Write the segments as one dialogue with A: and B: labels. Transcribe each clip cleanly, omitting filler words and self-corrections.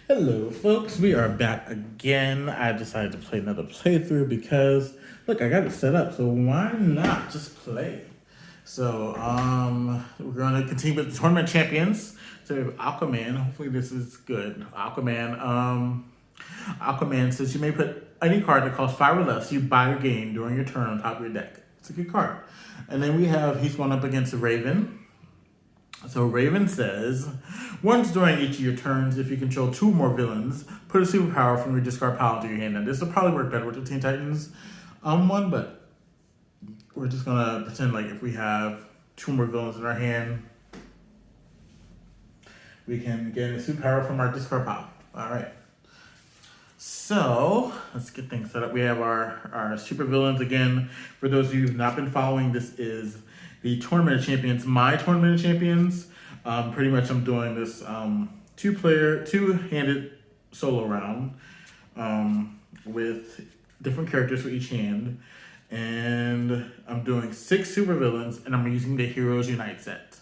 A: Hello, folks. We are back again. I decided to play another playthrough because, look, I got it set up, so why not just play? So, we're going to continue with the tournament champions. So, we have Aquaman. Hopefully, this is good. Aquaman says you may put any card that costs 5 or less you buy or gain during your turn on top of your deck. It's a good card. And then he's going up against Raven. So Raven says, once during each of your turns, if you control 2 or more villains, put a superpower from your discard pile into your hand. Now this will probably work better with the Teen Titans one, but we're just gonna pretend like if we have 2 more villains in our hand, we can get a superpower from our discard pile. All right. So let's get things set up. We have our super villains um, For those of you who've not been following, this is the Tournament of Champions, my Tournament of Champions. Pretty much I'm doing this two-handed solo round with different characters for each hand. And I'm doing 6 supervillains, and I'm using the Heroes Unite set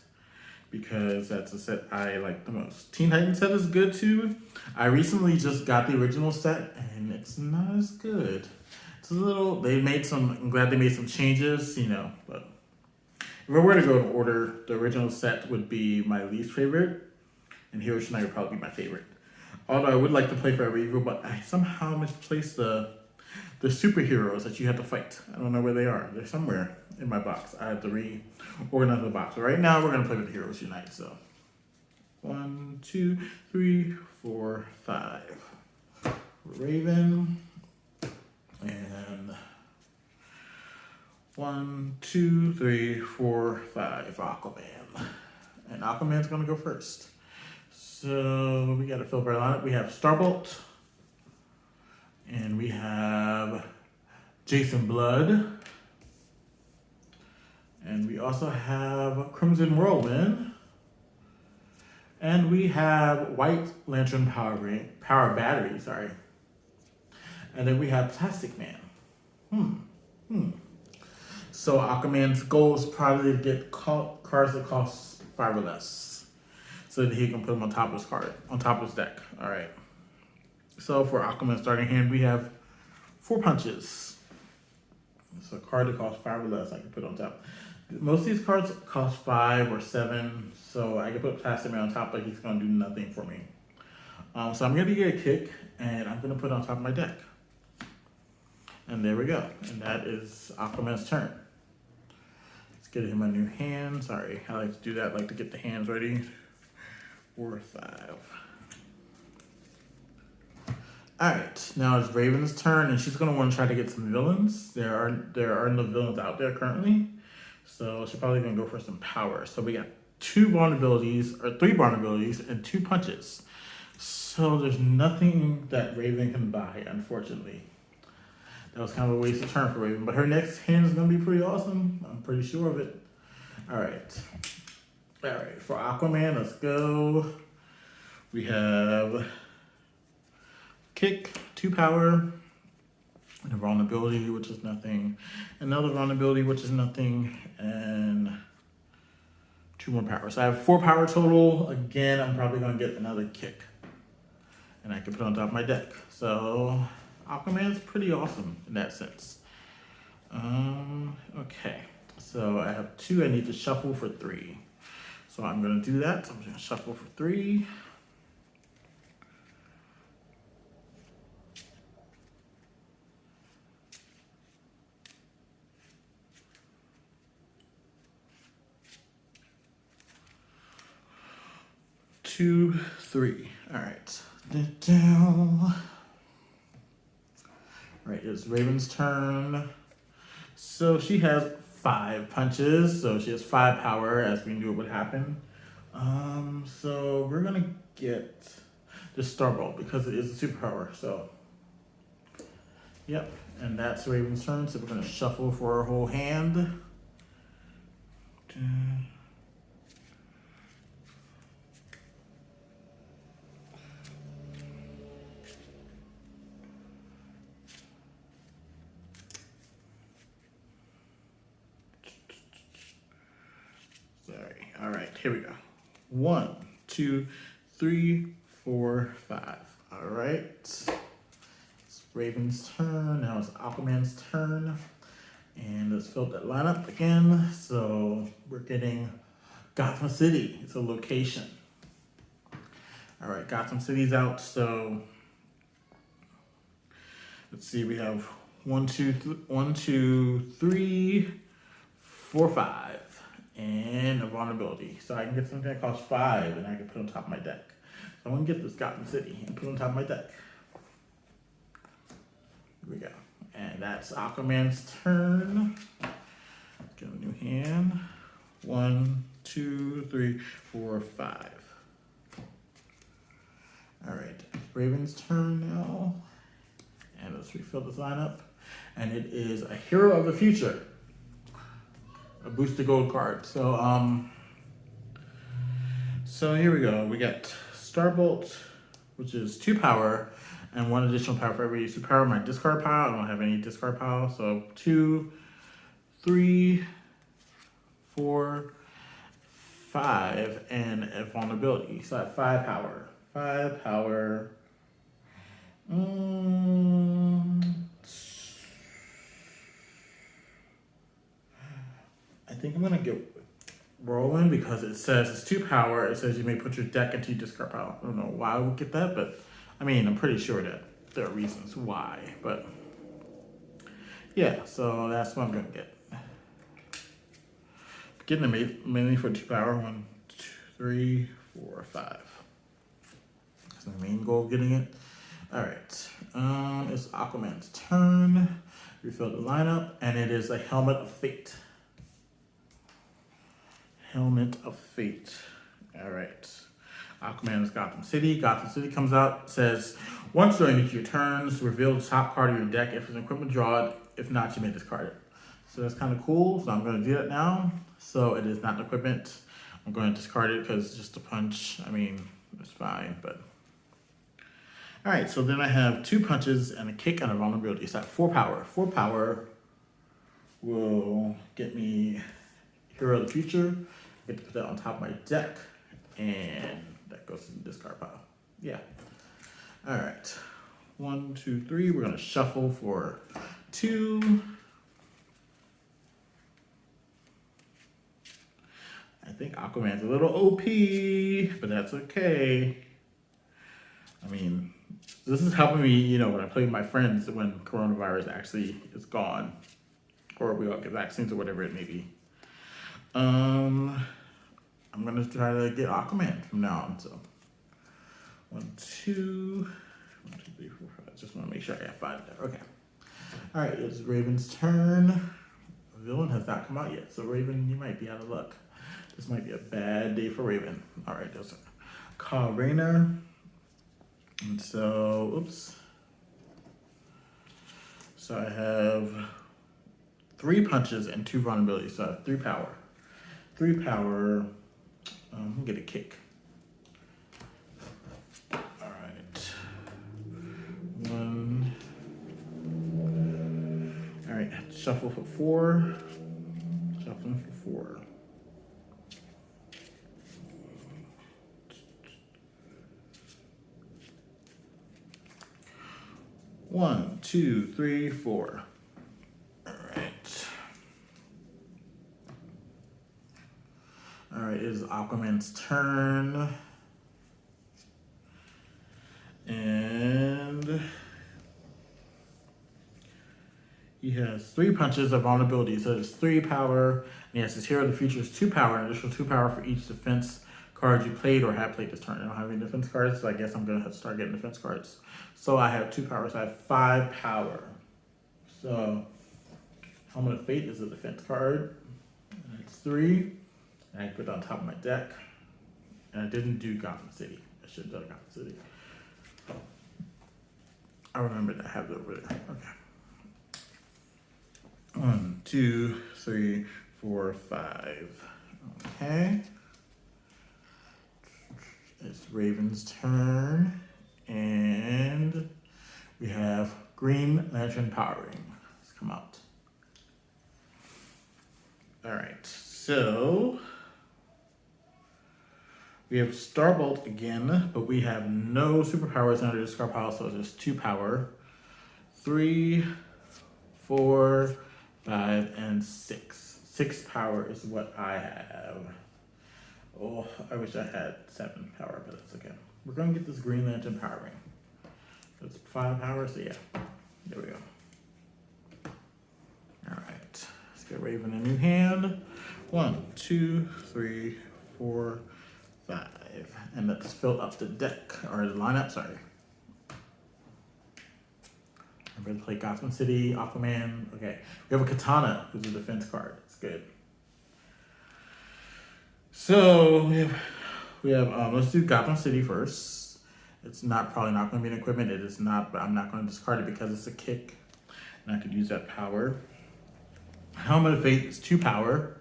A: because that's a set I like the most. Teen Titans set is good too. I recently just got the original set, and it's not as good. It's a little, I'm glad they made some changes, but if I were to go in order, the original set would be my least favorite, and Heroes Unite would probably be my favorite. Although I would like to play Forever Evil, but I somehow misplaced the superheroes that you have to fight. I don't know where they are. They're somewhere in my box. I have to reorganize the box. But right now, we're going to play with Heroes Unite. So 1, 2, 3, 4, 5. Raven. And 1, 2, 3, 4, 5. Aquaman. And Aquaman's going to go first. So we got to fill our lineup. We have Starbolt. And we have Jason Blood. And we also have Crimson Whirlwind. And we have White Lantern Power Battery, sorry. And then we have Plastic Man. So Aquaman's goal is probably to get cards that cost 5 or less, so that he can put them on top of his deck. All right. So for Aquaman's starting hand, we have 4 punches. It's a card that costs 5 or less I can put on top. Most of these cards cost 5 or 7, so I can put Plastic Man on top, but he's going to do nothing for me. So I'm going to get a kick, and I'm going to put it on top of my deck. And there we go. And that is Aquaman's turn. Let's get him a new hand. Sorry, I like to do that. I like to get the hands ready. 4, 5. Alright, now it's Raven's turn, and she's going to want to try to get some villains. There are no villains out there currently, so she's probably going to go for some power. So we got 3 vulnerabilities, and 2 punches. So there's nothing that Raven can buy, unfortunately. That was kind of a waste of turn for Raven, but her next hand is going to be pretty awesome. I'm pretty sure of it. Alright, for Aquaman, let's go. We have Kick, 2 power, and a vulnerability, which is nothing. Another vulnerability, which is nothing, and 2 more power. So I have 4 power total. Again, I'm probably going to get another kick, and I can put it on top of my deck. So Aquaman's pretty awesome in that sense. Okay, so I have 2. I need to shuffle for 3. So I'm going to do that. So I'm going to shuffle for 3. Two, 3. All right. All right, it's Raven's turn. So she has 5 punches, so she has 5 power, as we knew it would happen. So we're gonna get the Starbolt because it is a superpower. So, yep, and that's Raven's turn. So we're gonna shuffle for our whole hand. All right, here we go. 1, 2, 3, 4, 5. All right. It's Raven's turn. Now it's Aquaman's turn. And let's fill that lineup again. So we're getting Gotham City. It's a location. All right, Gotham City's out. So let's see. We have 1, 2, 3, 4, 5, and a vulnerability. So I can get something that costs 5, and I can put on top of my deck. So I'm gonna get this Gotham City and put it on top of my deck. Here we go. And that's Aquaman's turn. Get a new hand. 1, 2, 3, 4, 5. All right, Raven's turn now. And let's refill this lineup. And it is a Hero of the Future. A booster gold card. So here we go. We got Starbolt, which is 2 power. And 1 additional power for every use of power in my discard pile. I don't have any discard pile. So 2, 3, 4, 5, and a vulnerability. So I have 5 power. 5 power. I think I'm gonna get Whirlwind because it says it's 2 power. It says you may put your deck into your discard pile. I don't know why I would get that, but I mean, I'm pretty sure that there are reasons why, but yeah, so that's what I'm gonna get. Getting it mainly for 2 power. 1, 2, 3, 4, 5. That's my main goal of getting it. All right, it's Aquaman's turn. Refill the lineup, and it is a Helmet of Fate. Helmet of Fate. All right. Aquaman is Gotham City. Gotham City comes out, says, once during each of your turns, reveal the top card of your deck. If it's an equipment, draw it. If not, you may discard it. So that's kind of cool. So I'm going to do that now. So it is not an equipment. I'm going to discard it because it's just a punch. I mean, it's fine, but. All right, so then I have 2 punches and a kick and a vulnerability. So I have 4 power. 4 power will get me Hero of the Future. I get to put that on top of my deck. And that goes in the discard pile. Yeah. All right. 1, 2, 3. We're gonna shuffle for 2. I think Aquaman's a little OP, but that's okay. I mean, this is helping me, you know, when I play with my friends when coronavirus actually is gone, or we all get vaccines or whatever it may be. I'm gonna try to get Aquaman from now on. So 1, 2, 1, 2, 3, 4, 5. Just want to make sure I have 5 there. Okay. All right, it's Raven's turn. The villain has not come out yet, so Raven, you might be out of luck. This might be a bad day for Raven. All right, there's a Kyle Rayner. And so, oops. So I have 3 punches and 2 vulnerabilities. So I have 3 power. 3 power. I'm gonna get a kick. All right. 1. All right, shuffle for 4. Shuffling for 4. One, 2, 3, 4. All right. All right, it is Aquaman's turn. And he has 3 punches of vulnerability. So it's 3 power. And he has his Hero of the Future is 2 power, an additional 2 power for each defense card you played or have played this turn. I don't have any defense cards, so I guess I'm gonna have to start getting defense cards. So I have 2 powers. So I have 5 power. So Helmet of Fate is a defense card. And it's 3. And I put it on top of my deck. And I didn't do Gotham City. I should have done Gotham City. I remember that I have it over there. Okay. 1, 2, 3, 4, 5. Okay. It's Raven's turn. And we have Green Lantern Power Ring. Let's come out. All right. So We have Starbolt again, but we have no superpowers under the discard pile, so it's just 2 power. 3, 4, 5, and 6. 6 power is what I have. Oh, I wish I had 7 power, but that's okay. We're gonna get this Green Lantern power ring. That's 5 power, so yeah. There we go. Alright. Let's get Raven a new hand. 1, 2, 3, 4, 5. And let's fill up the deck, or the lineup, sorry. I'm going to play Gotham City, Aquaman. Okay. We have a Katana, who's a defense card. It's good. So we have let's do Gotham City first. It's probably not going to be an equipment. It is not, but I'm not going to discard it because it's a kick. And I could use that power. Helmet of Fate is 2 power.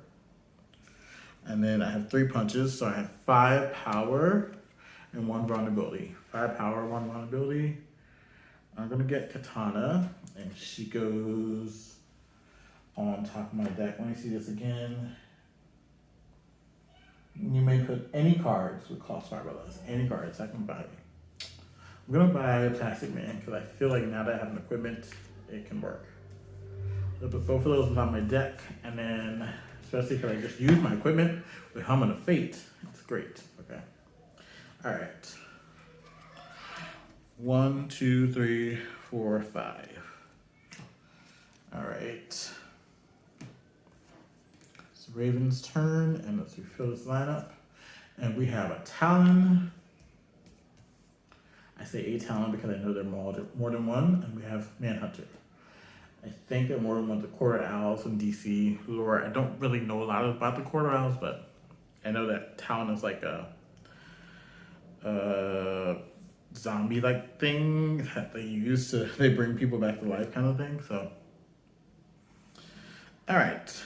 A: And then I have 3 punches, so I have 5 power and 1 vulnerability. 5 power, 1 vulnerability. I'm gonna get Katana, and she goes on top of my deck. Let me see this again. You may put any cards with cost 5 or less. Any cards I can buy. I'm gonna buy Plastic Man because I feel like now that I have an equipment, it can work. I'll put both of those on my deck, and then especially because I just used my equipment with Helmet of Fate. It's great. Okay. All right. 1, 2, 3, 4, 5. All right. It's Raven's turn, and let's refill this lineup. And we have a Talon. I say a Talon because I know there are more than one, and we have Manhunter. I think there are more than one, the Quarter Owls from DC lore. I don't really know a lot about the Quarter Owls, but I know that Talon is like a zombie-like thing that they bring people back to life kind of thing, so. All right.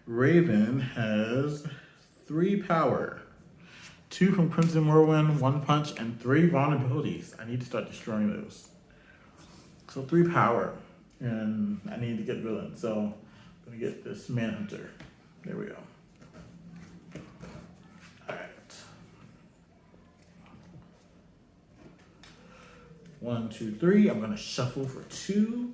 A: Raven has 3 power. 2 from Crimson Whirlwind, 1 punch, and 3 vulnerabilities. I need to start destroying those. So 3 power, and I need to get villain. So I'm gonna get this Manhunter. There we go. All right. 1, 2, 3. I'm gonna shuffle for 2.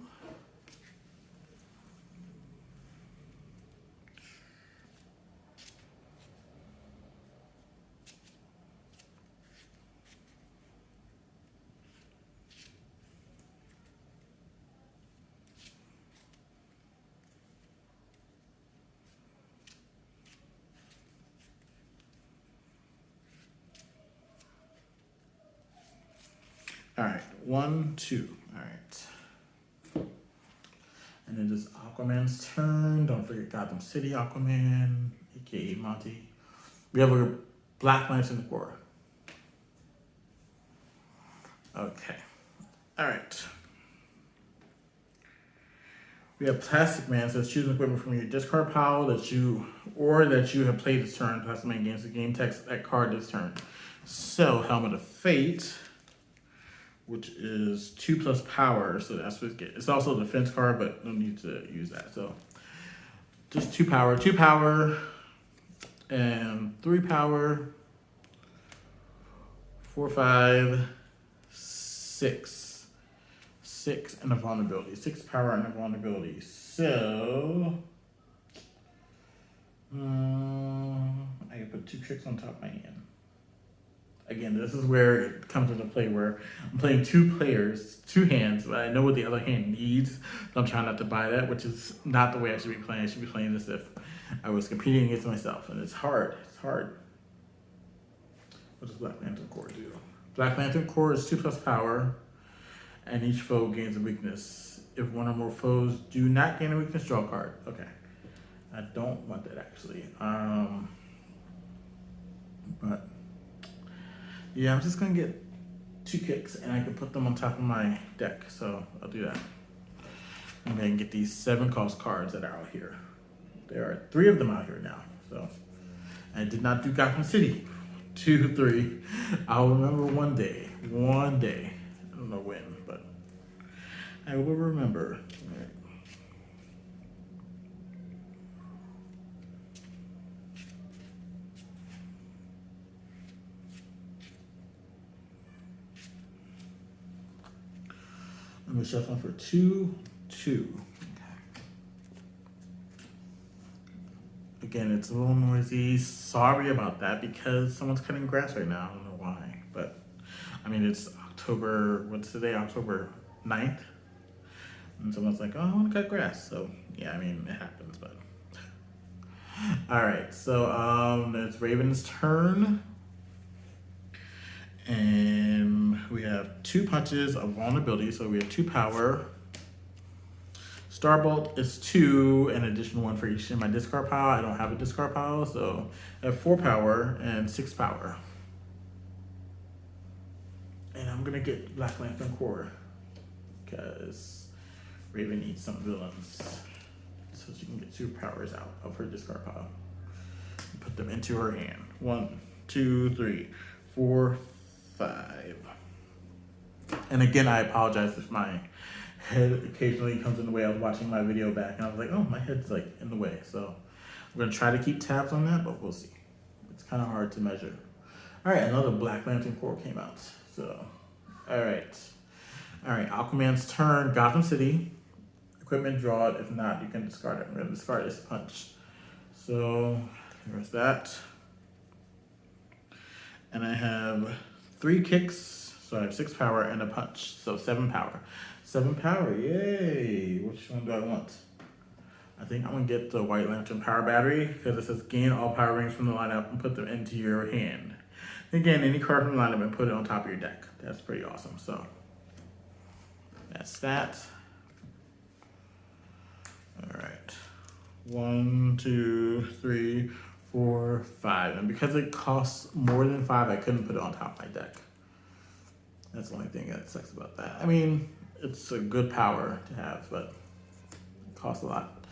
A: All right, 1, 2. All right. And then this Aquaman's turn. Don't forget Gotham City Aquaman, aka Monty. We have a Black Lantern Corps. Okay. All right. We have Plastic Man, says choose an equipment from your discard pile that you have played this turn. Plastic Man gains the game text that card this turn. So Helmet of Fate, which is 2 plus power, so that's what it gets. It's also a defense card, but no need to use that. So just 2 power, and 3 power, 4, 5, 6. 6 and a vulnerability. 6 power and a vulnerability. So I can put 2 tricks on top of my hand. Again, this is where it comes into play where I'm playing 2 players, 2 hands, but I know what the other hand needs, so I'm trying not to buy that, which is not the way I should be playing. I should be playing this if I was competing against myself, and it's hard. It's hard. What does Black Lantern Corps do? Black Lantern Corps is 2 plus power, and each foe gains a weakness. If one or more foes do not gain a weakness, draw a card. Okay. I don't want that, actually. But yeah, I'm just gonna get 2 kicks and I can put them on top of my deck. So I'll do that. And then get these 7 cost cards that are out here. There are 3 of them out here now. So I did not do Gotham City. 2, 3. I'll remember one day. One day. I don't know when, but I will remember. All right. And we shuffle for 2, 2. Again, it's a little noisy. Sorry about that because someone's cutting grass right now. I don't know why, but I mean, it's October, what's today? October 9th. And someone's like, oh, I want to cut grass. So yeah, I mean, it happens, but. All right, so it's Raven's turn. And we have 2 punches of vulnerability. So we have 2 power. Starbolt is 2, an additional 1 for each in my discard pile. I don't have a discard pile, so I have 4 power and 6 power. And I'm gonna get Black Lantern Core because Raven needs some villains, so she can get 2 powers out of her discard pile and put them into her hand. 1, 2, 3, 4, 5. And again, I apologize if my head occasionally comes in the way. I was watching my video back and I was like, oh, my head's like in the way. So I'm gonna try to keep tabs on that, but we'll see. It's kind of hard to measure. All right, another Black Lantern Core came out. So, all right, Aquaman's turn. Gotham City. Equipment, draw it. If not, you can discard it. I'm gonna discard this punch. So there's that. And I have 3 kicks, so I have 6 power and a punch, so 7 power. 7 power, yay! Which one do I want? I think I'm gonna get the White Lantern Power Battery because it says gain all power rings from the lineup and put them into your hand. Again, any card from the lineup and put it on top of your deck. That's pretty awesome. So that's that. All right, 1, 2, 3, 4, 5, and because it costs more than 5, I couldn't put it on top of my deck. That's the only thing that sucks about that. I mean, it's a good power to have, but it costs a lot.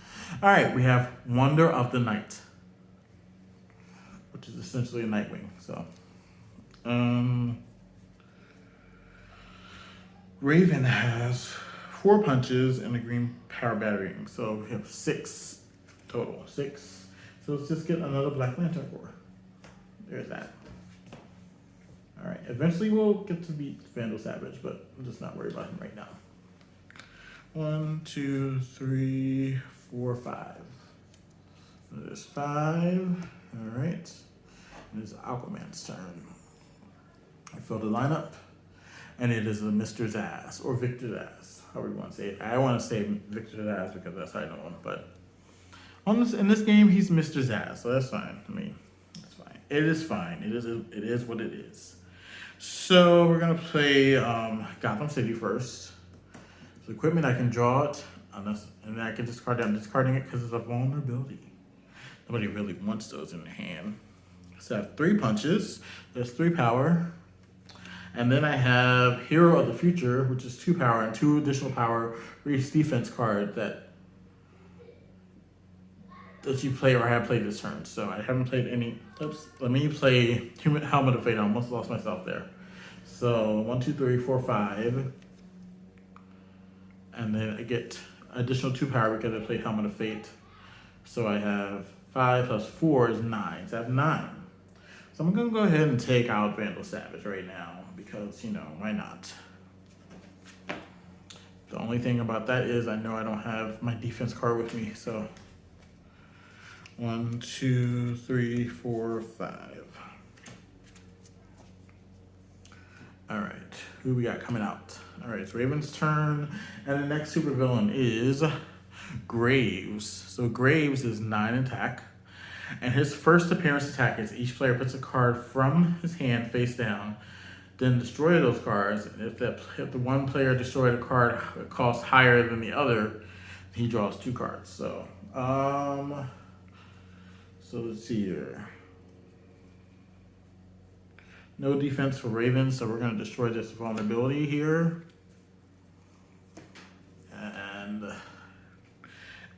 A: All right, we have Wonder of the Night, which is essentially a Nightwing. So, Raven has 4 punches and a green power battery. So we have 6 total. 6. So let's just get another Black Lantern Core. There's that. All right, eventually we'll get to beat Vandal Savage, but I'm just not worried about him right now. 1, 2, 3, 4, 5. There's 5. All right. And it's Aquaman's turn. I fill the lineup, and it is a Mr. Zaz, or Victor Zaz, however you want to say it. I want to say Victor Zaz because that's how I know him, but in this game, he's Mr. Zaz, so that's fine. I mean, it's fine. It is fine. It is what it is. So we're gonna play Gotham City first. So equipment, I can draw it, and then I can discard it. I'm discarding it because it's a vulnerability. Nobody really wants those in their hand. So I have 3 punches. There's 3 power. And then I have Hero of the Future, which is 2 power and 2 additional power for each defense card that you play or I have played this turn. So I haven't played any. Oops. Let me play Helmet of Fate. I almost lost myself there. So 1, 2, 3, 4, 5. And then I get additional 2 power because I played Helmet of Fate. So I have 5 plus 4 is 9. So I have 9. So I'm gonna go ahead and take out Vandal Savage right now because, you know, why not? The only thing about that is I know I don't have my defense card with me, so 1, 2, 3, 4, 5. All right, who we got coming out? All right, it's Raven's turn, and the next supervillain is Graves. So Graves is 9 attack, and his first appearance attack is each player puts a card from his hand face down, then destroy those cards. And if the one player destroyed a card that costs higher than the other, he draws 2 cards. So so let's see here. No defense for Raven, so we're going to destroy this vulnerability here.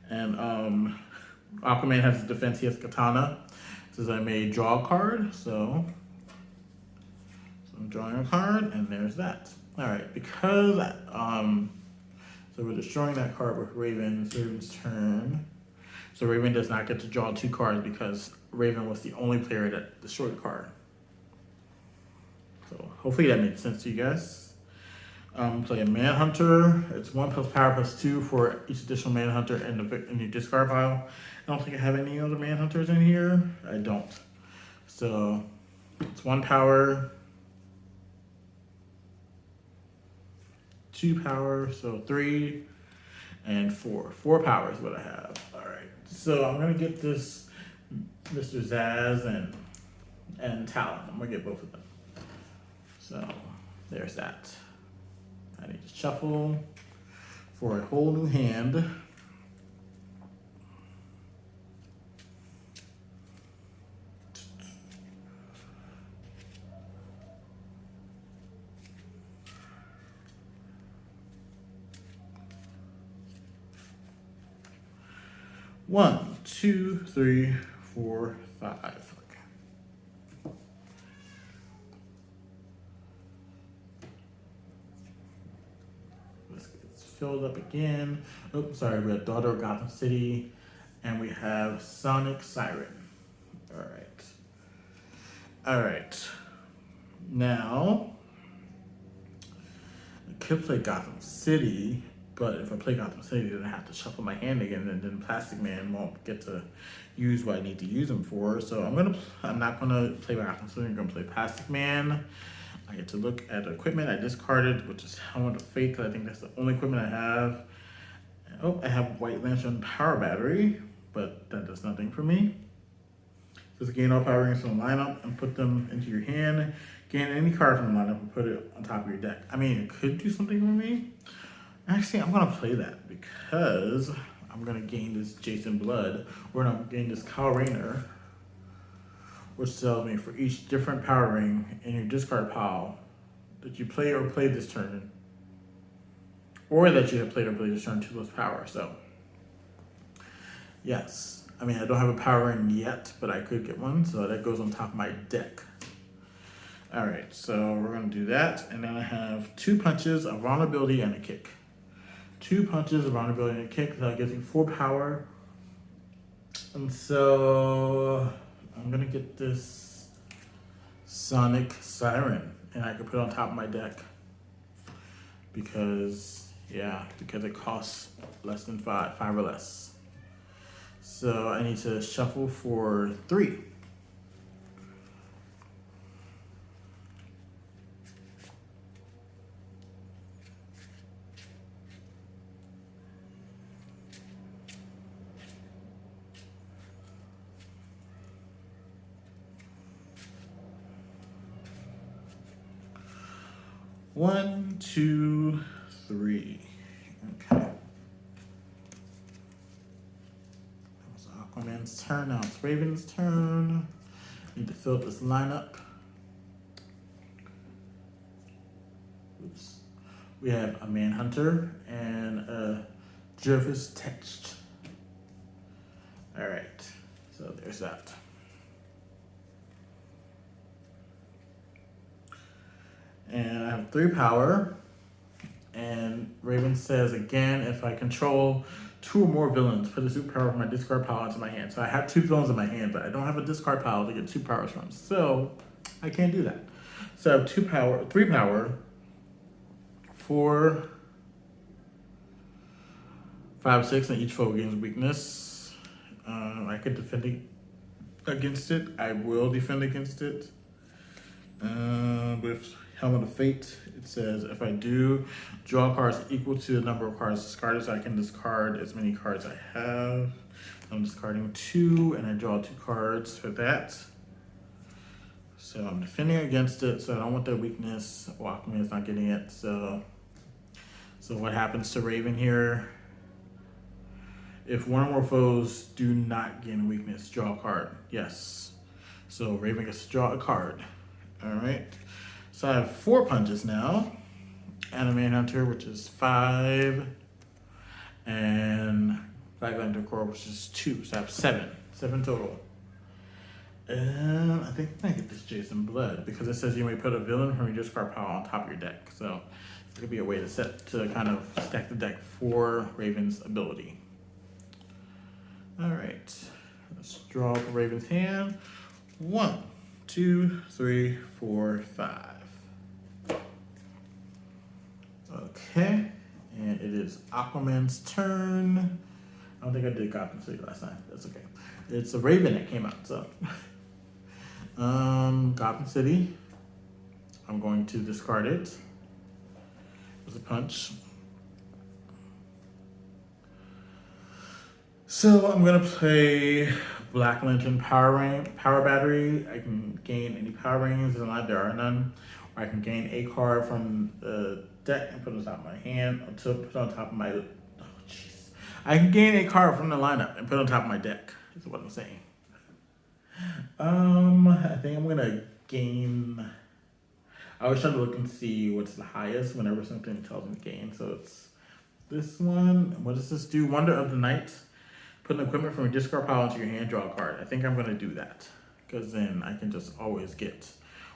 A: And Aquaman has defense. He has Katana. It says I may draw a card, so I'm drawing a card, and there's that. All right, because so we're destroying that card with Raven. It's Raven's turn. So Raven does not get to draw 2 cards because Raven was the only player that destroyed the card. So hopefully that made sense to you guys. Play a Manhunter. It's 1 plus power plus 2 for each additional Manhunter in your discard pile. I don't think I have any other Manhunters in here. I don't. So it's 1 power, 2 power, so 3 and 4. 4 power is what I have. All right. So I'm gonna get this Mr. Zaz and Talon. I'm gonna get both of them. So there's that. I need to shuffle for a whole new hand. One, two, three, four, five. Okay. Let's get this filled up again. Oops, sorry, we have Daughter of Gotham City, and we have Sonic Siren. All right. All right. Now, I could play Gotham City. But if I play Gotham City, then I have to shuffle my hand again, and then Plastic Man won't get to use what I need to use him for. So I'm not gonna play Gotham City. I'm gonna play Plastic Man. I get to look at equipment I discarded, which is Helmet of Fate, because I think that's the only equipment I have. Oh, I have White Lantern Power Battery, but that does nothing for me. Just gain all power rings from the lineup and put them into your hand. Gain any card from the lineup and put it on top of your deck. I mean, it could do something for me. Actually, I'm gonna play that because I'm gonna gain this Jason Blood, or I'm gain this Kyle Rayner, which tells me for each different power ring in your discard pile that you play or played this turn, or that you have played or played this turn, 2 less power. So, yes, I mean I don't have a power ring yet, but I could get one, so that goes on top of my deck. All right, so we're gonna do that, and then I have 2 punches, a vulnerability, and a kick. 2 punches, a vulnerability, and a kick. That gives me 4 power. And so I'm gonna get this Sonic Siren, and I can put it on top of my deck because it costs less than 5 or less. So I need to shuffle for 3. One, two, three. Okay. That was Aquaman's turn. Now it's Raven's turn. Need to fill this lineup. Oops. We have a Manhunter and a Jervis Text. All right. So there's that. And I have 3 power. And Raven says again, if I control 2 or more villains, put a superpower from my discard pile into my hand. So I have 2 villains in my hand, but I don't have a discard pile to get 2 powers from. So I can't do that. So I have 3 power, 4, 5, 6, and each foe gains weakness. I could defend against it. I will defend against it. With Helmet of Fate, it says if I do, draw cards equal to the number of cards discarded, so I can discard as many cards I have. I'm discarding 2, and I draw 2 cards for that. So I'm defending against it, so I don't want that weakness. Aquaman is not getting it, so what happens to Raven here? If one or more foes do not gain a weakness, draw a card. Yes. So Raven gets to draw a card. All right. So I have 4 punches now. And a Manhunter, which is 5. And Black Lantern Corps, which is 2. So I have 7. 7 total. And I think I get this Jason Blood because it says you may put a villain from your discard pile on top of your deck. So it could be a way to kind of stack the deck for Raven's ability. All right, let's draw up Raven's hand. 1, 2, 3, 4, 5. Okay, and it is Aquaman's turn. I don't think I did Gotham City last time. That's okay. It's a Raven that came out, so. Gotham City. I'm going to discard it. It's a punch. So I'm gonna play Black Lantern Power Battery. I can gain any power rings, and there are none. Or I can gain a card from the deck and put it on top of my hand, to put on top of my. Oh jeez. I can gain a card from the lineup and put it on top of my deck. Is what I'm saying. I think I'm gonna gain. I was trying to look and see what's the highest whenever something tells me to gain. So it's this one. What does this do? Wonder of the Night. Put an equipment from your discard pile into your hand, draw a card. I think I'm gonna do that because then I can just always get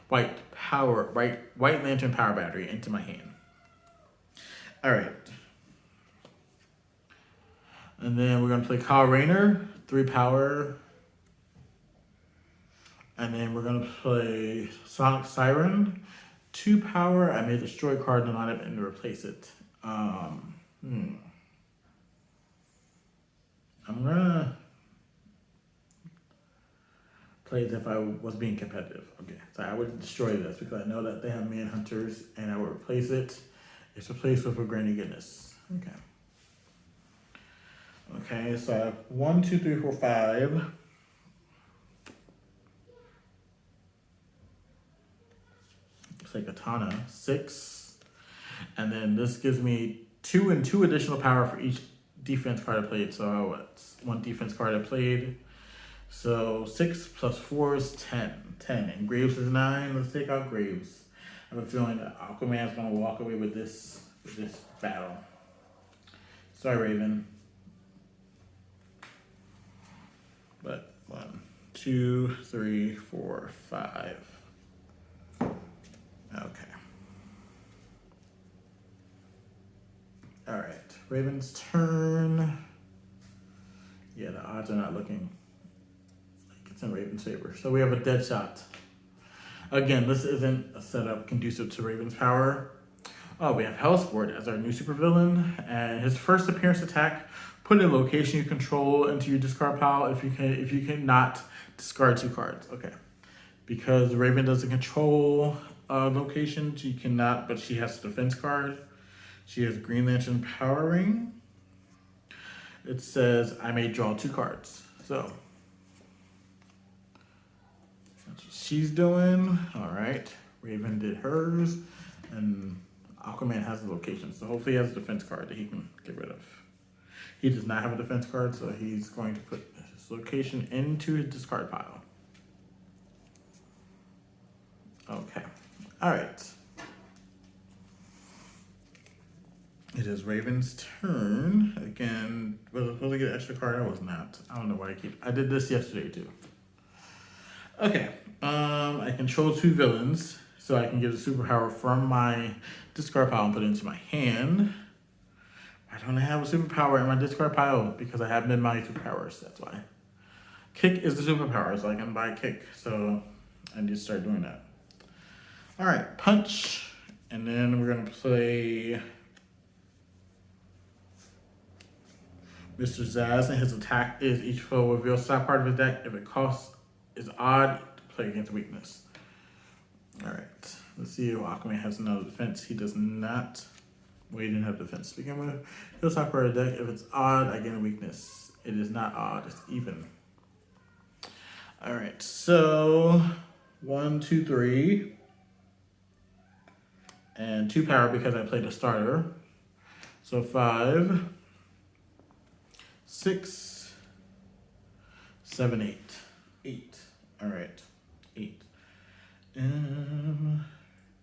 A: White Lantern Power Battery into my hand. All right. And then we're gonna play Kyle Rayner, 3 power. And then we're gonna play Sonic Siren, 2 power. I may destroy a card in the lineup and replace it. I'm gonna play as if I was being competitive. Okay, so I would destroy this because I know that they have Manhunters, and I would replace it. It's replaced with a Granny Goodness. Okay. Okay, so I have 1, 2, 3, 4, 5. Play Katana, 6. And then this gives me 2 and 2 additional power for each defense card I played. So what's 1 defense card I played? So 6 plus 4 is 10. 10. And Graves is 9. Let's take out Graves. I have a feeling that Aquaman's gonna walk away with this battle. Sorry, Raven. But 1, 2, 3, 4, 5. Okay. All right, Raven's turn. Yeah, the odds are not looking like it's in Raven's favor. So we have a dead shot. Again, this isn't a setup conducive to Raven's power. Oh, we have Hellsport as our new supervillain, and his first appearance attack: put a location you control into your discard pile. If you cannot discard 2 cards. Okay, because Raven doesn't control location, she cannot, but she has a defense card. She has Green Lantern Power Ring. It says I may draw 2 cards. So that's what she's doing. All right, Raven did hers, and Aquaman has a location. So hopefully he has a defense card that he can get rid of. He does not have a defense card, so he's going to put his location into his discard pile. Okay. All right. It is Raven's turn. Again, was I supposed to get an extra card? I was not. I don't know why I did this yesterday too. Okay. I control 2 villains, so I can get a superpower from my discard pile and put it into my hand. I don't have a superpower in my discard pile because I have mid-money superpowers. That's why. Kick is the superpower, so I can buy Kick. So I need to start doing that. All right, punch, and then we're gonna play Mr. Zaz, and his attack is each foe reveals top part of his deck. If it costs is odd, play against weakness. All right, let's see if Aquaman has another defense. He does not. Well, he didn't have defense to begin with. He'll top part of the deck. If it's odd, I gain a weakness. It is not odd, it's even. All right, so 1, 2, 3. And 2 power because I played a starter. So 5, 6, 7, 8. 8. All right, 8.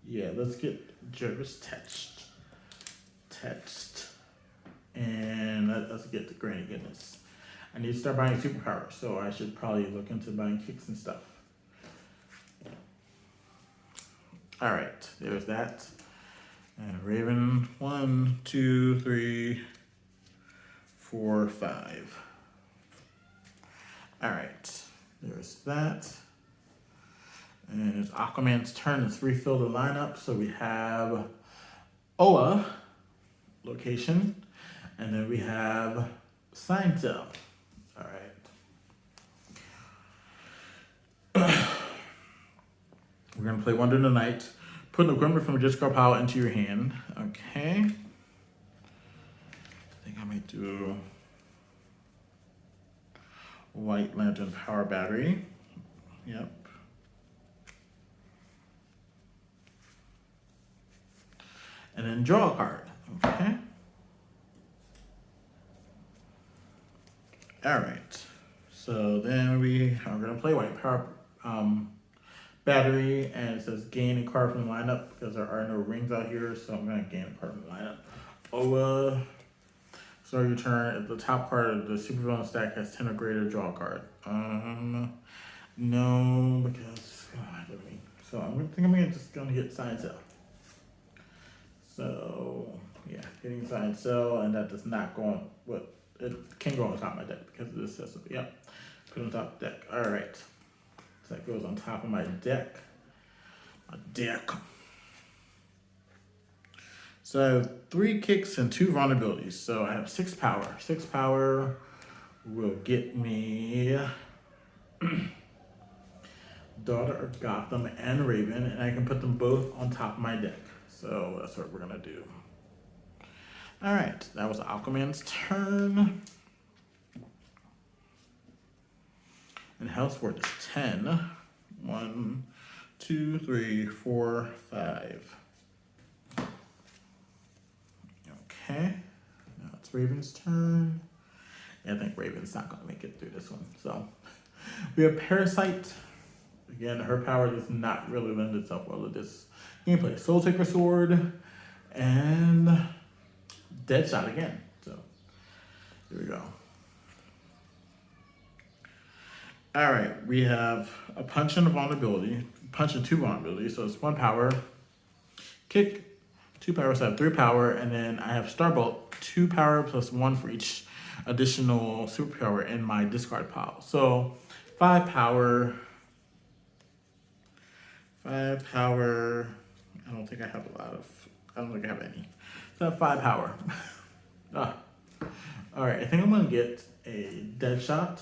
A: Yeah, let's get Jervis touched. And let's get the Granny Goodness. I need to start buying superpowers, so I should probably look into buying kicks and stuff. All right, there's that. And Raven, 1, 2, 3, 4, 5. All right, there's that. And it's Aquaman's turn. Let's refill the lineup. So we have Oa, location. And then we have Sign Cell. All right. We're gonna play Wonder in the Night. Put the Grimmer from your discard pile into your hand. Okay. I think I might do White Lantern Power Battery. Yep. And then draw a card. Okay. All right. So then we are gonna play White Power Battery, and it says gain a card from the lineup because there are no rings out here, so I'm gonna gain a card from the lineup. Start your turn. If the top card of the supervillain stack has 10 or greater, draw a card. No, because so I'm just gonna hit Sign Cell. So yeah, hitting Sign Cell, and that does not go on. What it can go on top of my deck because of this system. Yep, put it on top of the deck. All right, so that goes on top of my deck. So I have 3 kicks and 2 vulnerabilities. So I have 6 power. 6 power will get me Daughter of Gotham and Raven, and I can put them both on top of my deck. So that's what we're gonna do. All right, that was Aquaman's turn. And Hellsworth is 10. 1, 2, 3, 4, 5. Okay, now it's Raven's turn. Yeah, I think Raven's not gonna make it through this one. So we have Parasite. Again, her power does not really lend itself well to this gameplay. Soul Taker Sword and Deadshot again. So here we go. All right, we have a punch and a vulnerability, punch and 2 vulnerabilities. So it's 1 power, kick, 2 power, so I have 3 power, and then I have Starbolt, 2 power plus 1 for each additional superpower in my discard pile. So 5 power. I don't think I have I don't think I have any. So I have 5 power. All right, I think I'm gonna get a Deadshot.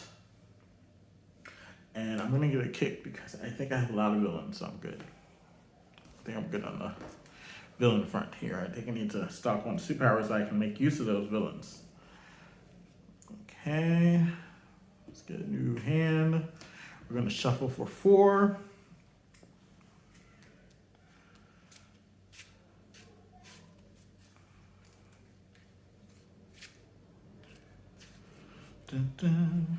A: And I'm gonna get a kick because I think I have a lot of villains, so I'm good. I think I'm good on the villain front here. I think I need to stock 1 superpower so I can make use of those villains. Okay, let's get a new hand. We're gonna shuffle for 4. Dun, dun.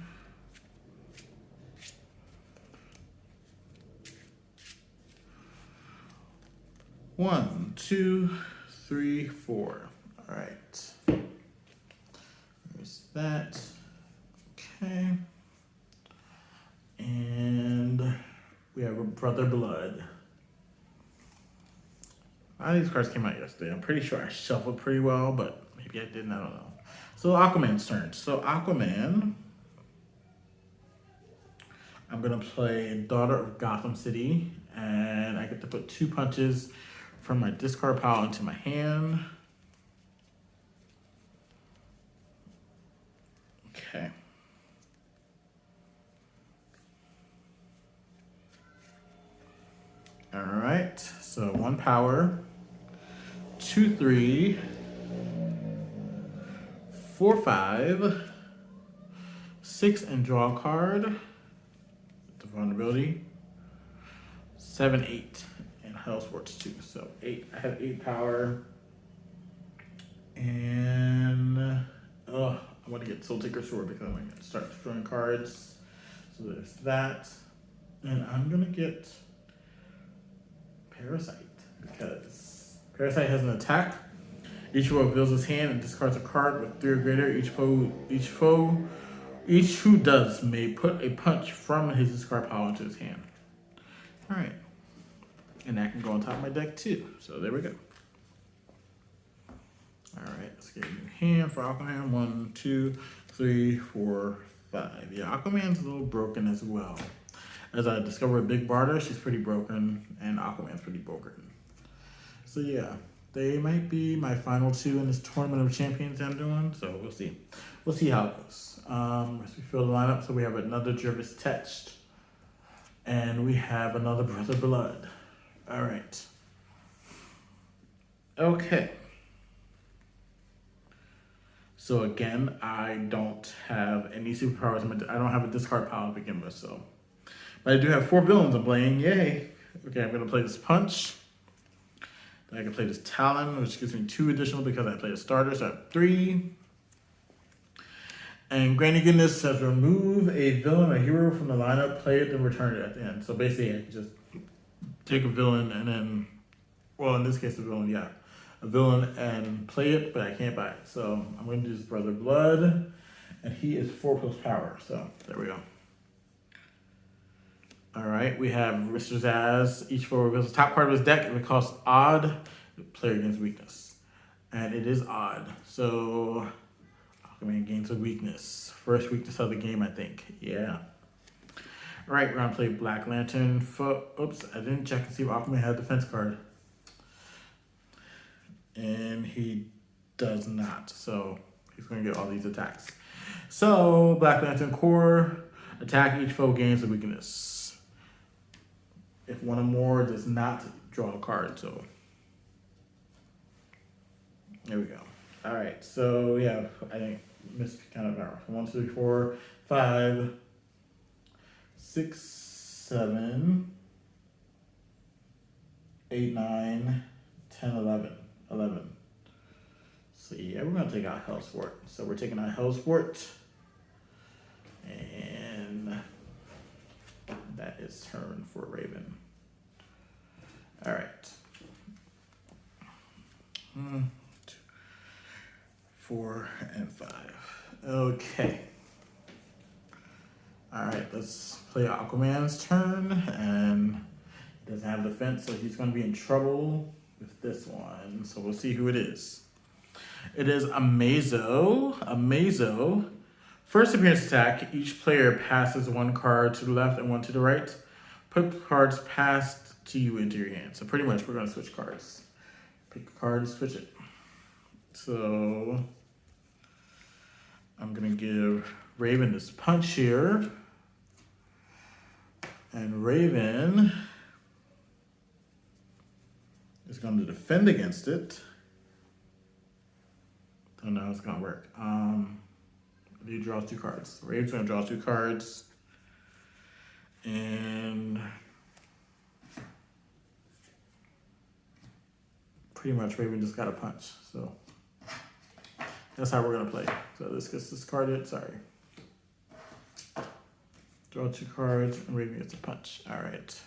A: One, 2, 3, 4. All right. There's that. Okay. And we have a Brother Blood. A lot of these cards came out yesterday. I'm pretty sure I shuffled pretty well, but maybe I didn't. I don't know. So Aquaman's turn. So Aquaman, I'm gonna play Daughter of Gotham City, and I get to put 2 punches from my discard pile into my hand. Okay. All right, so 1 power, 2, 3, 4, 5, 6, and draw a card. The vulnerability. 7, 8, and Hellsworth 2. So 8. I have 8 power, and I want to get Soul Taker Sword because I'm gonna start destroying cards. So there's that, and I'm gonna get Parasite because Parasite has an attack. Each foe reveals his hand and discards a card with 3 or greater. Each who does may put a punch from his discard pile into his hand. All right, and that can go on top of my deck too. So there we go. All right, let's get a new hand for Aquaman. 1, 2, 3, 4, 5. Yeah, Aquaman's a little broken as well. As I discovered Big Barda, she's pretty broken, and Aquaman's pretty broken. So yeah, They might be my final two in this Tournament of Champions I'm doing, so we'll see. We'll see how it goes. As we fill the lineup, so we have another Jervis Tetched, and we have another Brother Blood. All right. Okay. So again, I don't have any superpowers. I don't have a discard pile to begin with, so. But I do have 4 villains I'm playing. Yay! Okay, I'm gonna play this Punch. Then I can play this Talon, which gives me 2 additional because I played a starter, so I have 3. And Granny Goodness says remove a villain or hero from the lineup, play it, then return it at the end. So basically, I can just take a villain and then, well, in this case, a villain, yeah. A villain and play it, but I can't buy it. So I'm going to do this Brother Blood, and he is 4+ power. So there we go. All right, we have Mr. Zaz. Each 4 reveals the top card of his deck. If it costs odd, player gains weakness. And it is odd. So Aquaman gains a weakness. First weakness of the game, I think. Yeah. All right, we're going to play Black Lantern. Oops, I didn't check and see if Aquaman had a defense card. And he does not, so he's going to get all these attacks. So, Black Lantern Core, attack each foe gains a weakness. If one or more does not, draw a card, so. There we go. All right, so yeah, I think missed kind of power. 1, 2, 3, 4, 5, 6, 7, 8, 9, 10, 11. 11. So yeah, we're gonna take out Hellsport. So we're taking out Hellsport, and that is turn for Raven. All right. 2, 4, and 5. Okay. All right, let's play Aquaman's turn, and he doesn't have defense, so he's gonna be in trouble with this one, so we'll see who it is. It is Amazo. Amazo. First appearance attack, each player passes 1 card to the left and 1 to the right. Put cards passed to you into your hand. So pretty much we're going to switch cards. Pick a card and switch it. So I'm going to give Raven this Punch here. And Raven is going to defend against it. Don't know how it's going to work. He draws 2 cards. Raven's going to draw 2 cards. And pretty much Raven just got a punch. So that's how we're going to play. So this gets discarded. Sorry. Draw 2 cards and Raven gets a punch. All right.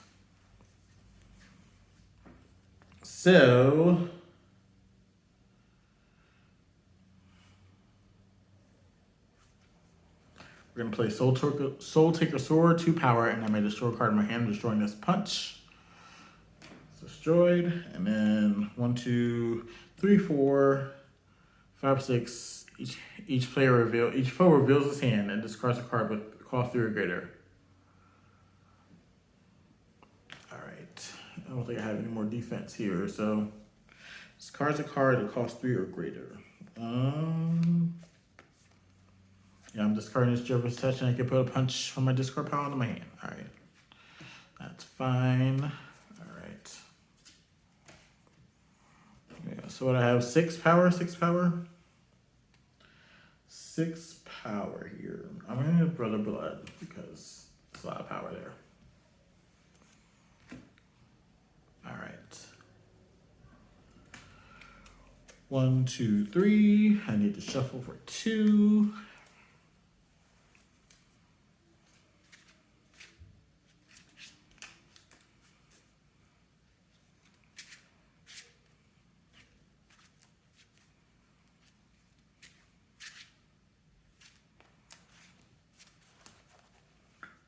A: So we're going to play Soul Taker Sword, 2 power, and I may destroy a card in my hand, destroying this punch. It's destroyed. And then 1, 2, 3, 4, 5, 6. Each foe reveals his hand and discards a card with cost 3 or greater. All right. I don't think I have any more defense here, so discards a card that costs 3 or greater. Yeah, I'm discarding this Jervis Touch, and I can put a punch from my discard pile into my hand. All right. That's fine. All right. Yeah, so what I have, 6 power, 6 power? 6 power here. I'm going to have Brother Blood because there's a lot of power there. All right. 1, 2, 3. I need to shuffle for 2.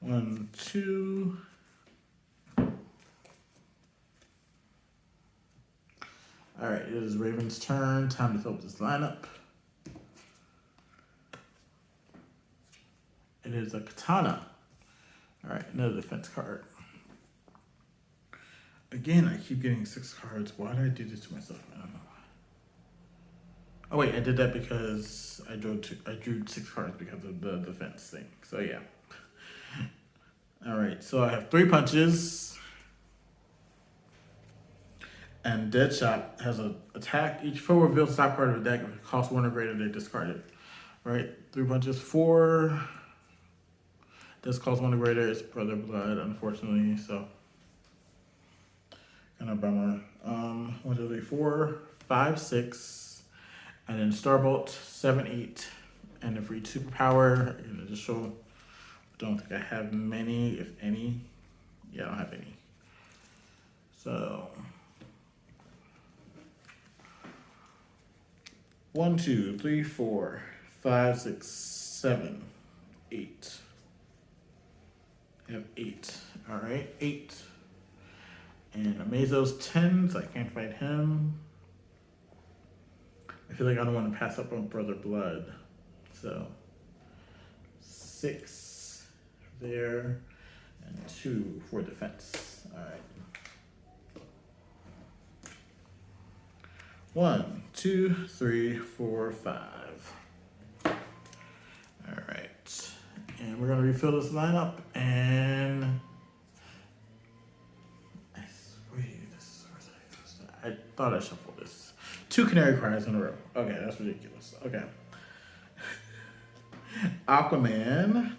A: One, 2. All right, it is Raven's turn. Time to fill up this lineup. It is a Katana. All right, another defense card. Again, I keep getting 6 cards. Why did I do this to myself? I don't know. Oh wait, I did that because I drew 6 cards because of the defense thing. So yeah. All right, so I have 3 punches. And Deadshot has an attack. Each foe reveals the top card of the deck. If it costs 1 or greater, they discard it. Right? 3 punches, 4. This costs 1 or greater. It's Brother Blood, unfortunately. So kind of bummer. 1, 2, 3, 4, 5, 6, and then Starbolt 7, 8, and the free superpower. I'm gonna just show. Don't think I have many, if any. Yeah, I don't have any. So 1, 2, 3, 4, 5, 6, 7, 8. I have 8. All right, 8. And Amazo's 10, so I can't fight him. I feel like I don't want to pass up on Brother Blood. So 6 there, and 2 for defense. All right. 1, 2, 3, 4, 5. All right. And we're going to refill this lineup, and I thought I shuffled this. 2 Canary Cries in a row. Okay, that's ridiculous. Okay. Aquaman.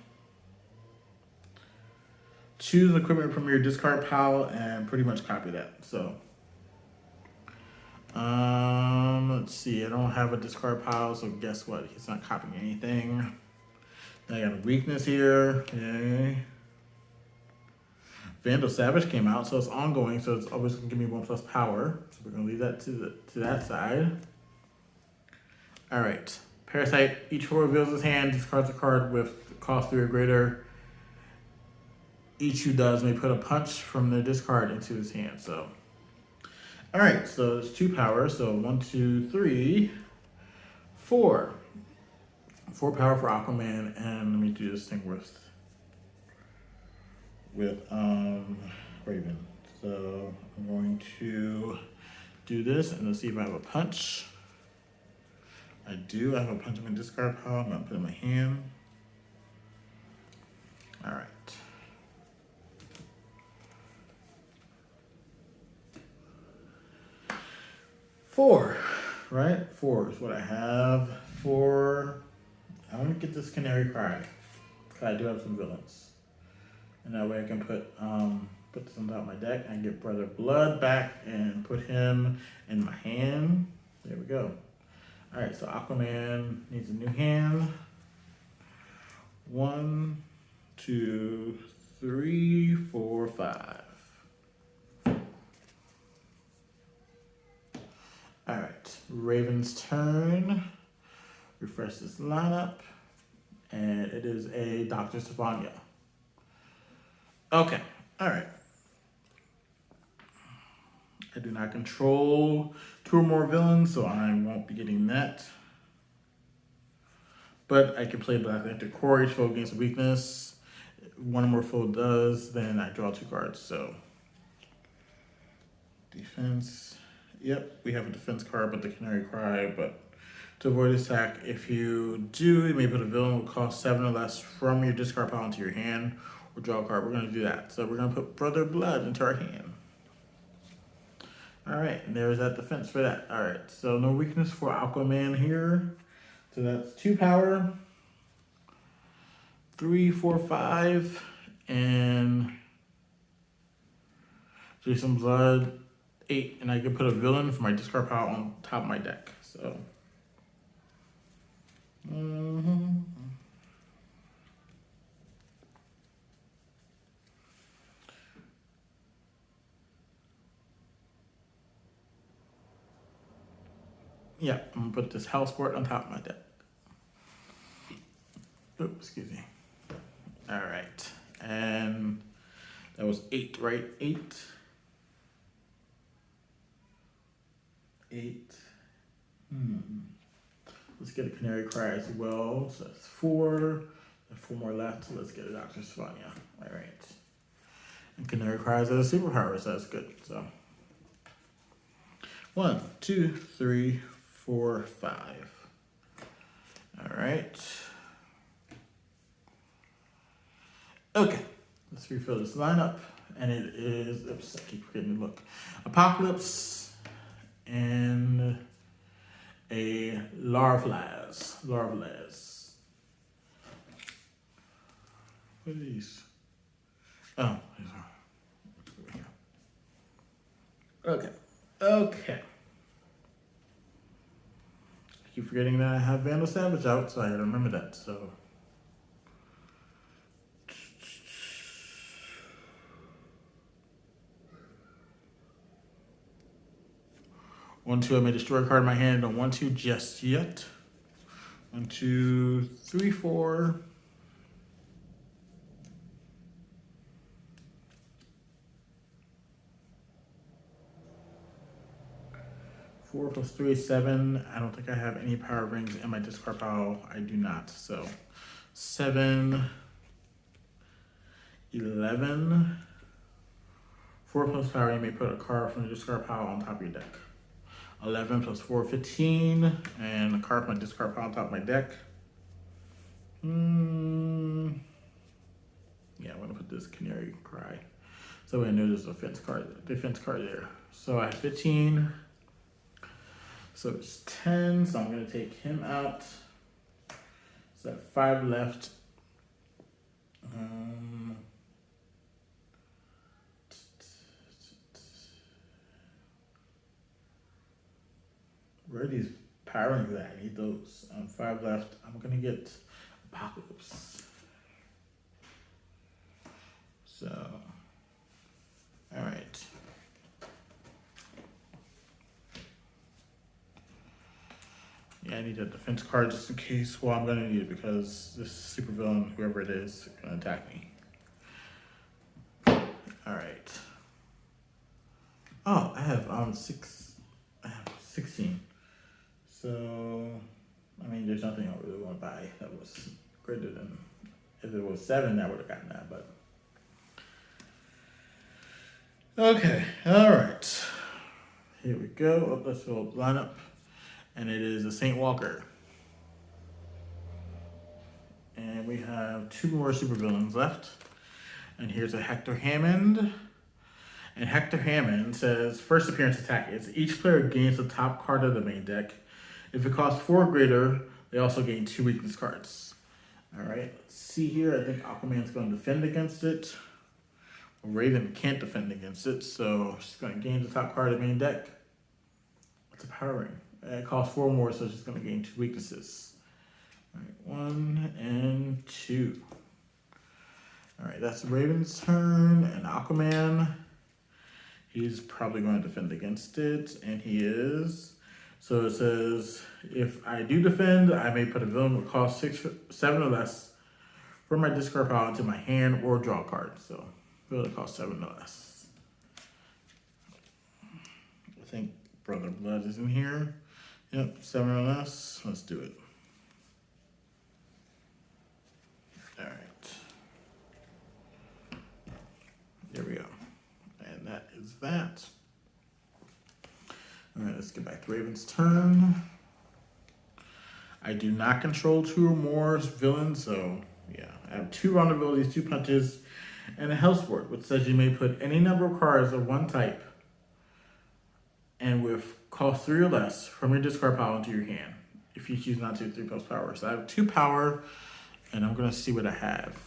A: Choose equipment from your discard pile and pretty much copy that. So, let's see. I don't have a discard pile, so guess what? He's not copying anything. I got a weakness here. Okay. Vandal Savage came out, so it's ongoing, so it's always gonna give me 1+ power. So we're gonna leave that to that side. All right. Parasite. Each foe reveals his hand, discards a card with cost 3 or greater. Each who does may put a punch from their discard into his hand. So, all right. So it's 2 power. So 1, 2, 3, 4. 4 power for Aquaman, and let me do this thing with Raven. So I'm going to do this, and let's see if I have a punch. I do. I have a punch in my discard pile. I'm gonna put it in my hand. All right. Four, right? 4 is what I have. 4. I want to get this Canary Cry. I do have some villains, and that way I can put this on top of my deck and get Brother Blood back and put him in my hand. There we go. All right, so Aquaman needs a new hand. 1, 2, 3, 4, 5. All right, Raven's turn. Refresh this lineup, and it is a Dr. Stefania. Okay, all right. I do not control 2 or more villains, so I won't be getting that. But I can play Black Lantern Core. Each foe gains a weakness. 1 or more foe does, then I draw 2 cards. So defense. Yep, we have a defense card, but the Canary Cry. But to avoid attack, if you do, you may put a villain with cost 7 or less from your discard pile into your hand, or draw a card. We're going to do that. So we're going to put Brother Blood into our hand. All right, and there's that defense for that. All right, so no weakness for Aquaman here. So that's 2 power, 3, 4, 5, and Jason Blood, 8. And I can put a villain for my discard pile on top of my deck. So, yeah, I'm gonna put this Hellsport on top of my deck. Oops, excuse me. All right, and that was 8, right? 8. 8. Let's get a Canary Cry as well. So that's 4. 4 more left. So let's get a Dr. Stefania. All right. And Canary Cries as a superpower, so that's good. So 1, 2, 3, 4, 5. All right. Okay, let's refill this lineup. And it is, oops, I keep forgetting to look. Apocalypse and a Larvalaz. Larvalaz. What are these? Oh, these are. Okay. Okay. I keep forgetting that I have Vandal Savage out, so I gotta remember that. So. One, two, I may destroy a card in my hand. Don't want to just yet. 1, 2, 3, 4. 4 plus 3 is 7. I don't think I have any power rings in my discard pile. I do not. So 7, 11. 4 plus power, you may put a card from the discard pile on top of your deck. 11 plus 4, 15. And a card from my discard pile on top of my deck. Yeah, I'm going to put this Canary Cry. So I know there's a defense card there. So I have 15. So it's 10. So I'm going to take him out. So I have 5 left. Where are these power rings at? I need those. 5 left. I'm going to get Apocalypse. So, all right. Yeah, I need a defense card just in case. Well, I'm going to need it because this supervillain, whoever it is going to attack me. All right. Oh, I have 16. So, I mean, there's nothing I really want to buy that was greater than, if it was 7, I would have gotten that, but. Okay, all right. Here we go. Let's fill up the lineup. And it is a Saint Walker. And we have 2 more supervillains left. And here's a Hector Hammond. And Hector Hammond says, first appearance attack is each player gains the top card of the main deck. If it costs 4 or greater, they also gain 2 weakness cards. All right, let's see here. I think Aquaman's going to defend against it. Raven can't defend against it, so she's going to gain the top card of the main deck. What's a power ring? It costs 4 more, so she's going to gain 2 weaknesses. All right, 1 and 2. All right, that's Raven's turn, and Aquaman. He's probably going to defend against it, and he is. So it says, if I do defend, I may put a villain with cost 7 or less from my discard pile into my hand or draw a card. So villain costs 7 or less. I think Brother Blood is in here. Yep, 7 or less. Let's do it. All right. There we go. And that is that. All right, let's get back to Raven's turn. I do not control 2 or more villains, so yeah. I have 2 vulnerabilities, 2 punches, and a health ward, which says you may put any number of cards of one type and with cost 3 or less from your discard pile into your hand. If you choose not to, 3 plus power. So I have 2 power, and I'm going to see what I have.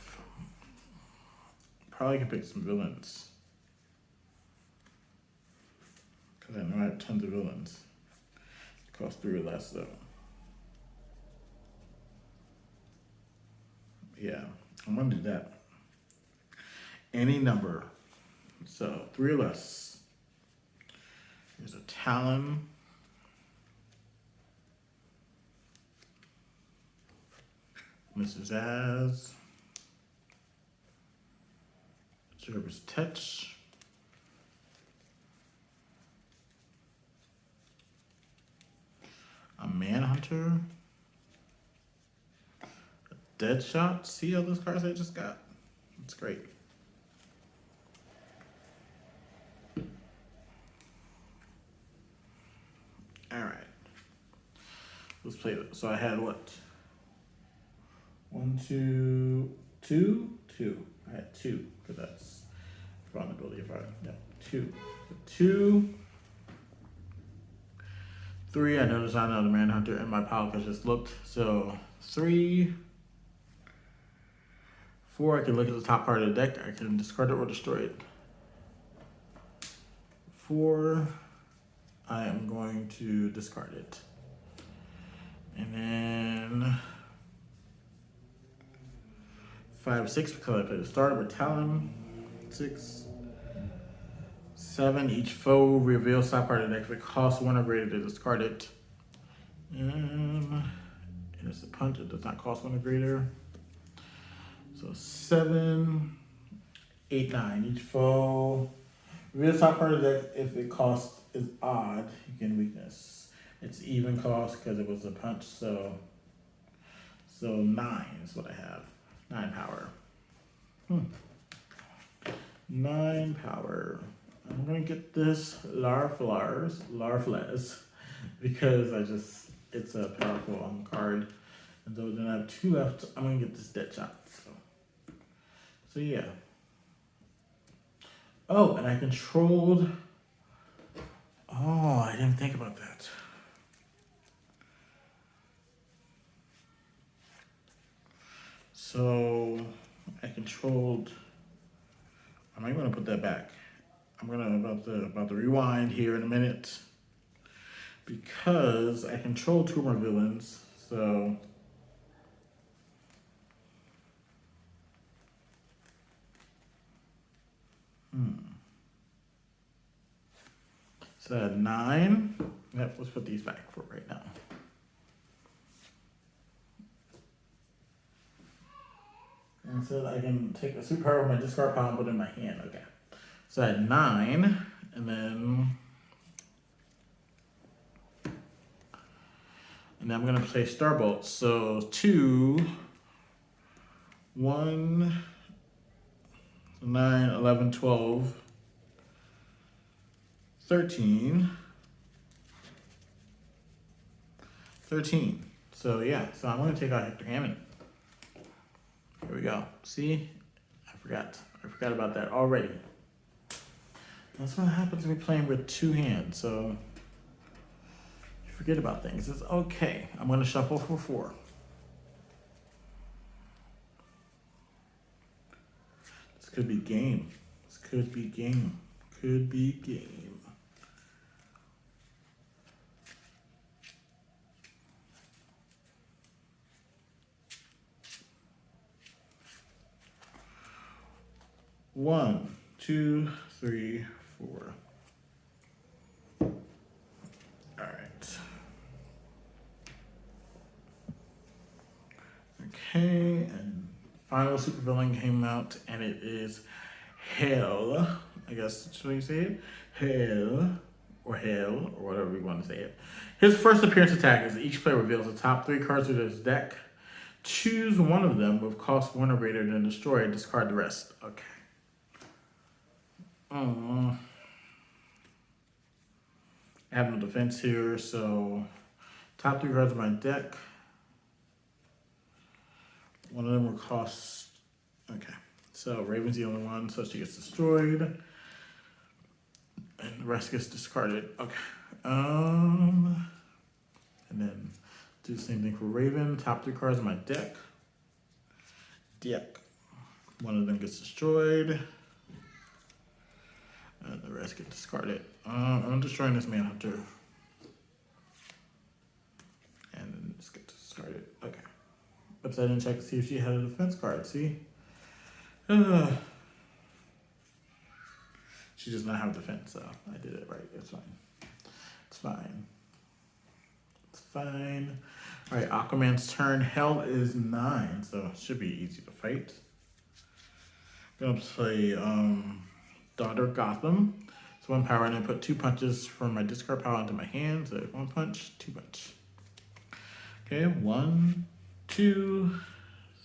A: Probably can pick some villains. Because I know I have tons of villains. It costs 3 or less, though. Yeah, I'm going to do that. Any number. So 3 or less. There's a Talon. Mrs. Az. Jervis Tetch. A Manhunter. A Deadshot. See all those cards I just got? That's great. All right. let's play it. So I had what? 1, 2, 2, 2. I had 2, because that's vulnerability if I, yeah, 2. So 2, 3, I noticed I'm not a Manhunter and my pile just looked. So 3, 4, I can look at the top part of the deck. I can discard it or destroy it. 4, I am going to discard it. And then 5, 6, because I played a starter with Talon. 6, 7, each foe reveals top part of the deck. If it costs 1 or greater to discard it. And it's a punch, it does not cost 1 or greater. So 7, 8, 9, each foe reveals top part of the deck. If it cost is odd, you can weakness. It's even cost because it was a punch, so 9 is what I have. 9 power. 9 power. I'm gonna get this Larfles because it's a powerful card. And so then I have 2 left. I'm gonna get this Deadshot. So yeah. Oh, and I controlled. Oh, I didn't think about that. So I controlled. I might want to put that back. I'm gonna about to rewind here in a minute because I control 2 more villains. So so I had 9. Yep, let's put these back for right now. And so I can take a superpower with my discard pile and put it in my hand. Okay. So I had 9, and then I'm gonna play Starbolt. So 2, 1, 9, 11, 12, 13. So yeah, so I'm gonna take out Hector Hammond. Here we go. See? I forgot about that already. That's what happens when you're playing with 2 hands, so you forget about things. It's okay. I'm gonna shuffle for 4. This could be game. Could be game. 1, 2, 3, 4. All right. Okay, and final supervillain came out, and it is Hell. I guess that's what you say it. Hell, or whatever you want to say it. His first appearance attack is each player reveals the top 3 cards of his deck. Choose one of them with cost 1 or greater, then destroy it. Discard the rest. Okay. I have no defense here, so top 3 cards of my deck. One of them will cost. Okay, so Raven's the only one, so she gets destroyed, and the rest gets discarded. Okay, and then do the same thing for Raven. Top 3 cards of my deck. One of them gets destroyed. And the rest get discarded. I'm destroying this Manhunter. And then this gets discarded. Okay. But I didn't check to see if she had a defense card. See? She does not have defense, so I did it right. It's fine. It's fine. Alright, Aquaman's turn. Hell is 9, so it should be easy to fight. I'm gonna play Daughter Gotham. So 1 power, and I put 2 punches from my discard pile into my hand. So 1 punch, 2 punch. Okay, 1, 2,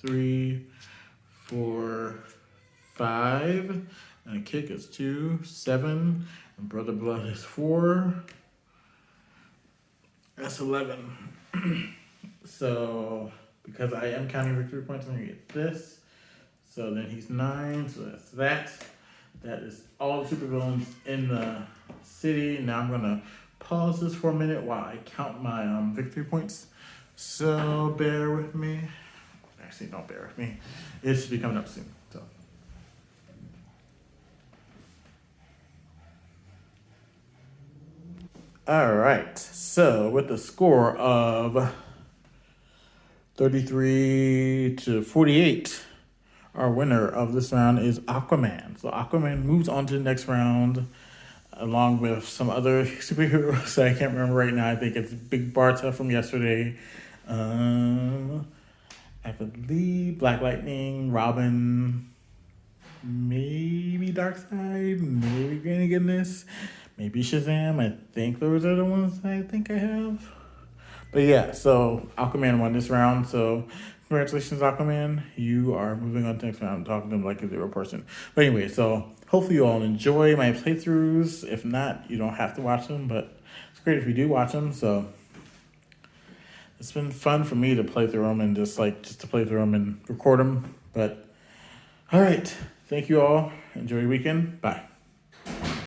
A: 3, 4, 5. And a kick is 2, 7. And Brother Blood is 4. That's 11. So, because I am counting victory points, I'm going to get this. So then he's 9, so that's that. That is all the supervillains in the city. Now I'm going to pause this for a minute while I count my victory points. So bear with me. Actually, don't bear with me. It should be coming up soon. So. All right. So with the score of 33 to 48, our winner of this round is Aquaman. So Aquaman moves on to the next round, along with some other superheroes that I can't remember right now. I think it's Big Barta from yesterday. I believe Black Lightning, Robin, maybe Darkseid, maybe Granny Goodness, maybe Shazam. I think those are the ones I think I have. But yeah, so Aquaman won this round. So congratulations, Aquaman. You are moving on to the next round. I'm talking to him like a zero person. But anyway, so hopefully you all enjoy my playthroughs. If not, you don't have to watch them, but it's great if you do watch them. So it's been fun for me to play through them and just to play through them and record them. But all right, thank you all. Enjoy your weekend. Bye.